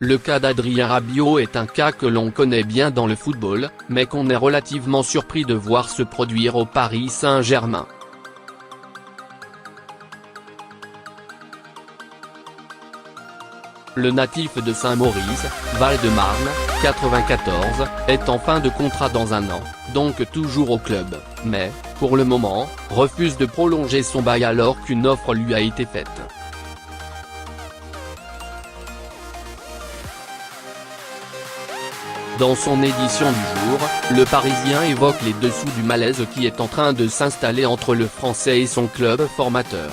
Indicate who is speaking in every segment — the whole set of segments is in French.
Speaker 1: Le cas d'Adrien Rabiot est un cas que l'on connaît bien dans le football, mais qu'on est relativement surpris de voir se produire au Paris Saint-Germain. Le natif de Saint-Maurice, Val-de-Marne, 94, est en fin de contrat dans un an, donc toujours au club, mais, pour le moment, refuse de prolonger son bail alors qu'une offre lui a été faite. Dans son édition du jour, le Parisien évoque les dessous du malaise qui est en train de s'installer entre le Français et son club formateur.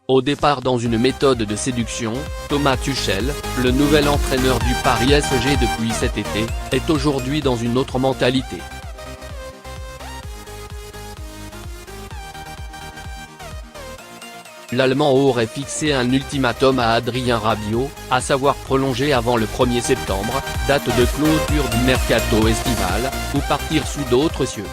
Speaker 1: Au départ dans une méthode de séduction, Thomas Tuchel, le nouvel entraîneur du Paris SG depuis cet été, est aujourd'hui dans une autre mentalité. L'Allemand aurait fixé un ultimatum à Adrien Rabiot, à savoir prolonger avant le 1er septembre, date de clôture du mercato estival, ou partir sous d'autres cieux.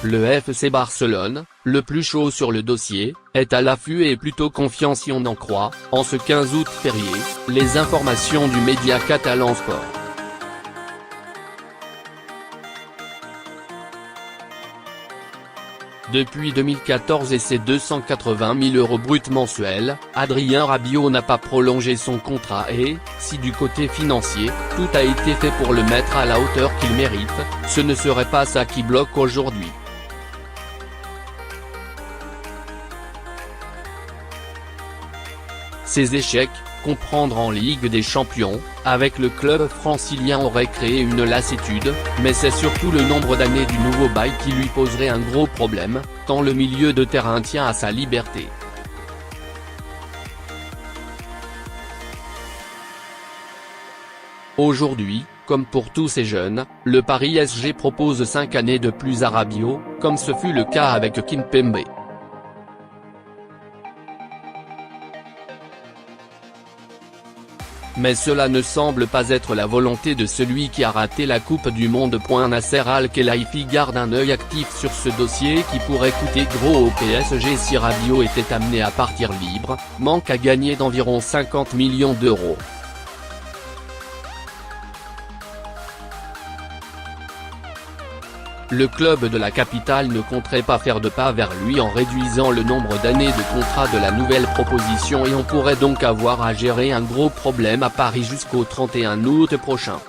Speaker 1: Le FC Barcelone, le plus chaud sur le dossier, est à l'affût et plutôt confiant si on en croit, en ce 15 août férié, les informations du média catalan Sport. Depuis 2014 et ses 280 000 € bruts mensuels, Adrien Rabiot n'a pas prolongé son contrat et, si du côté financier, tout a été fait pour le mettre à la hauteur qu'il mérite, ce ne serait pas ça qui bloque aujourd'hui. Ces échecs, comprendre en Ligue des Champions, avec le club francilien aurait créé une lassitude, mais c'est surtout le nombre d'années du nouveau bail qui lui poserait un gros problème, tant le milieu de terrain tient à sa liberté. Aujourd'hui, comme pour tous ces jeunes, le Paris SG propose 5 années de plus à Rabiot, comme ce fut le cas avec Kimpembe. Mais cela ne semble pas être la volonté de celui qui a raté la Coupe du Monde. Nasser Al-Khelaifi garde un œil actif sur ce dossier qui pourrait coûter gros au PSG si Rabiot était amené à partir libre, manque à gagner d'environ 50 millions d'euros. Le club de la capitale ne compterait pas faire de pas vers lui en réduisant le nombre d'années de contrat de la nouvelle proposition et on pourrait donc avoir à gérer un gros problème à Paris jusqu'au 31 août prochain.